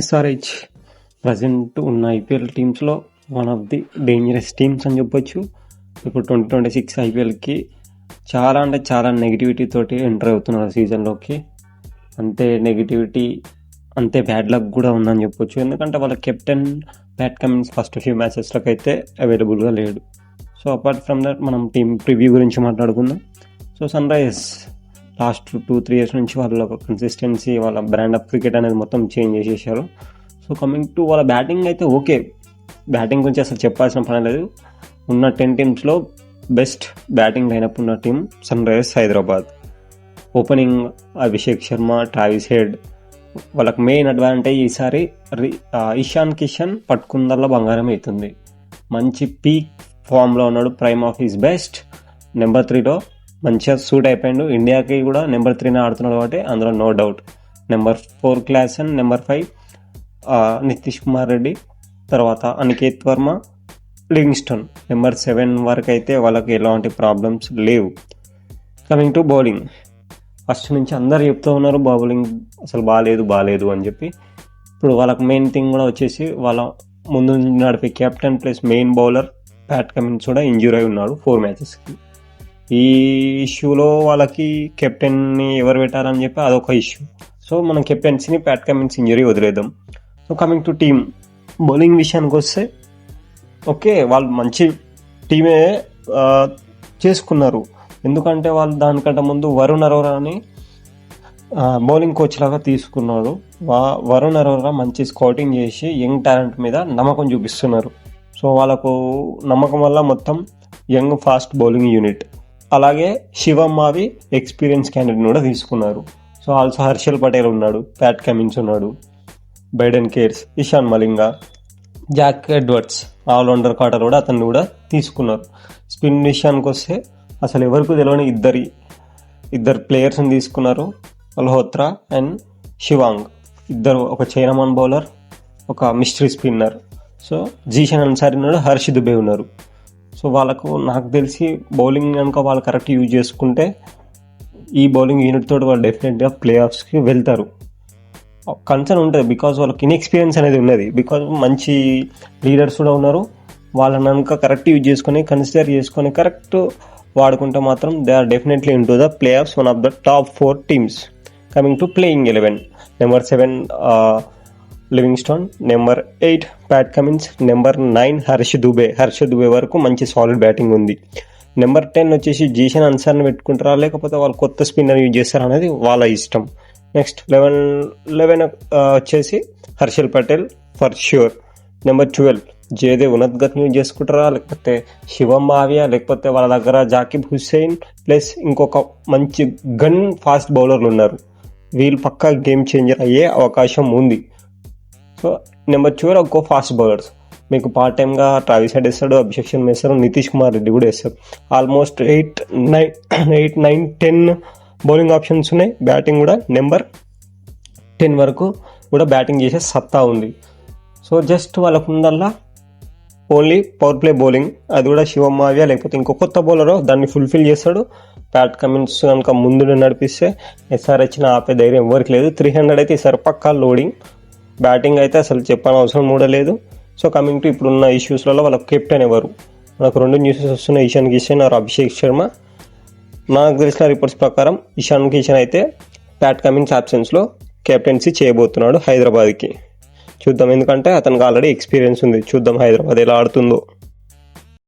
SRH present ఉన్న IPL టీమ్స్లో one of the dangerous teams అని చెప్పొచ్చు. ఇప్పుడు 2026 ఐపీఎల్కి చాలా అంటే చాలా నెగిటివిటీ తోటి ఎంటర్ అవుతున్నారు సీజన్లోకి. అంతే నెగిటివిటీ, అంతే బ్యాడ్ లక్ కూడా ఉందని చెప్పొచ్చు. ఎందుకంటే వాళ్ళ captain Pat Cummins first few మ్యాచెస్లోకి అయితే అవైలబుల్గా లేడు. సో అపార్ట్ ఫ్రమ్ దట్ మనం టీమ్ ప్రివ్యూ గురించి మాట్లాడుకుందాం. So Sunrisers last 2-3 years నుంచి వాళ్ళ కన్సిస్టెన్సీ, వాళ్ళ బ్రాండ్ ఆఫ్ క్రికెట్ అనేది మొత్తం చేంజ్ చేసేసారు. సో కమింగ్ టు వాళ్ళ బ్యాటింగ్ అయితే ఓకే, బ్యాటింగ్ గురించి అసలు చెప్పాల్సిన పని లేదు. ఉన్న 10 టీమ్స్లో బెస్ట్ బ్యాటింగ్ లైనప్ ఉన్న team Sunrisers Hyderabad. Opening Abhishek Sharma, Travis Head. వాళ్ళకి మెయిన్ అడ్వాంటేజ్ ఈసారి ఇషాన్ కిషన్ పట్టుకుందల్లా బంగారం అవుతుంది. మంచి పీక్ ఫామ్లో ఉన్నాడు, prime of his best. Number 3లో మంచిగా సూట్ అయిపోయాడు. ఇండియాకి కూడా నెంబర్ 3నే ఆడుతున్నాడు కాబట్టి అందులో no doubt. Number 4 Klaasen, number 5 Nitish Kumar Reddy, తర్వాత అనికేత్ వర్మ, లివింగ్స్టన్. నెంబర్ 7 వరకు అయితే వాళ్ళకి ఎలాంటి ప్రాబ్లమ్స్ లేవు. కమింగ్ టు బౌలింగ్, ఫస్ట్ నుంచి అందరు చెప్తూ ఉన్నారు బౌలింగ్ అసలు బాగాలేదు అని చెప్పి. ఇప్పుడు వాళ్ళకి మెయిన్ థింగ్ కూడా వచ్చేసి వాళ్ళ ముందు నడిపే captain plus main bowler Pat Cummins కూడా ఇంజ్యూర్ అయి ఉన్నాడు 4 మ్యాచెస్కి. ఈ ఇష్యూలో వాళ్ళకి కెప్టెన్ని ఎవరు పెట్టారని చెప్పి అదొక ఇష్యూ. సో మనం కెప్టెన్సీని ప్యాట్ కమిన్స్ ఇంజరీ వదిలేద్దాం. So coming to team bowling విషయానికి వస్తే ఓకే, వాళ్ళు మంచి టీమే చేసుకున్నారు. ఎందుకంటే వాళ్ళు దానికంటే ముందు వరుణ్ అరోరాని బౌలింగ్ కోచ్ లాగా తీసుకున్నాడు. వరుణ్ అరోరా మంచి స్కౌటింగ్ చేసి యంగ్ టాలెంట్ మీద నమ్మకం చూపిస్తున్నారు. సో వాళ్ళకు నమ్మకం వల్ల మొత్తం యంగ్ ఫాస్ట్ బౌలింగ్ యూనిట్. అలాగే శివం మావి ఎక్స్పీరియన్స్ క్యాండిడేట్ కూడా తీసుకున్నారు. సో ఆల్సో హర్షల్ పటేల్ ఉన్నాడు, ప్యాట్ కమిన్స్ ఉన్నాడు, Brydon Carse, Eshan Malinga, Jack Edwards, allrounder Carter కూడా అతన్ని కూడా తీసుకున్నారు. స్పిన్ విషయానికి వస్తే అసలు ఎవరికి తెలియని ఇద్దరు ప్లేయర్స్ని తీసుకున్నారు, మల్హోత్రా అండ్ శివాంగ్. ఇద్దరు, ఒక చైనామాన్ బౌలర్, ఒక mystery spinner. So Zeeshan Ansari ఉన్నాడు, హర్ష్ దుబే ఉన్నారు. సో వాళ్ళకు నాకు తెలిసి బౌలింగ్ కనుక వాళ్ళు కరెక్ట్ యూజ్ చేసుకుంటే ఈ బౌలింగ్ యూనిట్ తోటి వాళ్ళు డెఫినెట్గా ప్లే ఆఫ్స్కి వెళ్తారు. కన్సర్న్ ఉంటుంది బికాజ్ వాళ్ళకి ఇన్ఎక్స్పీరియన్స్ అనేది ఉన్నది, బికాజ్ మంచి లీడర్స్ కూడా ఉన్నారు. వాళ్ళని కనుక కరెక్ట్ యూజ్ చేసుకొని కన్సిడర్ చేసుకొని కరెక్ట్ వాడుకుంటే మాత్రం they are definitely into the playoffs, one of the top 4 teams. Coming to playing 11, number 7 Livingstone, number 8 Pat Cummins, number 9 Harsh Dubey వరకు మంచి సాలిడ్ బ్యాటింగ్ ఉంది. నెంబర్ 10 వచ్చేసి జీషన్ అన్సార్ని పెట్టుకుంటారా లేకపోతే వాళ్ళు కొత్త స్పిన్నర్ యూజ్ చేస్తారా అనేది వాళ్ళ ఇష్టం. నెక్స్ట్ 11 వచ్చేసి Harshal Patel for sure. Number 12 Jaydev ఉనద్గత్ని యూజ్ చేసుకుంటారా లేకపోతే శివం మావియా లేకపోతే వాళ్ళ దగ్గర జాకిబ్ హుస్సేన్ ప్లస్ ఇంకొక మంచి గన్ ఫాస్ట్ బౌలర్లు ఉన్నారు. వీళ్ళు పక్కా గేమ్ చేంజర్ అయ్యే అవకాశం ఉంది. సో నెంబర్ 12 ఒక్కో ఫాస్ట్ బౌలర్స్. మీకు పార్ట్ టైమ్గా ట్రావిస్ హెడ్ వేస్తాడు, అభిషేక్ శర్మ వేస్తారు, నితీష్ కుమార్ రెడ్డి కూడా వేస్తారు. ఆల్మోస్ట్ 8, 9, 10 బౌలింగ్ ఆప్షన్స్ ఉన్నాయి. బ్యాటింగ్ కూడా నెంబర్ 10 వరకు కూడా బ్యాటింగ్ చేసే సత్తా ఉంది. సో జస్ట్ వాళ్ళకు ఉందల్లా ఓన్లీ పవర్ ప్లే బౌలింగ్, అది కూడా శివం మావియా లేకపోతే ఇంకో కొత్త బౌలర్ దాన్ని ఫుల్ఫిల్ చేస్తాడు. ప్యాట్ కమిన్స్ కనుక ముందు నడిపిస్తే ఎస్ఆర్హెచ్ని ఆపే ధైర్యం ఎవరికి లేదు. 300 అయితే ఈసారి పక్కా లోడింగ్. బ్యాటింగ్ అయితే అసలు చెప్పని అవసరం కూడా లేదు. సో కమింగ్ టు ఇప్పుడున్న ఇష్యూస్లలో వాళ్ళ కెప్టెన్ ఎవరు, మనకు 2 న్యూసెస్ వస్తున్నాయి, ఇషాన్ కిషన్ ఆర్ అభిషేక్ శర్మ. నాకు తెలిసిన రిపోర్ట్స్ ప్రకారం ఇషాన్ కిషన్ అయితే ప్యాట్ కమిన్స్ ఆబ్సెన్స్లో కెప్టెన్సీ చేయబోతున్నాడు హైదరాబాద్కి. చూద్దాం, ఎందుకంటే అతనికి ఆల్రెడీ ఎక్స్పీరియన్స్ ఉంది. చూద్దాం హైదరాబాద్ ఎలా ఆడుతుందో.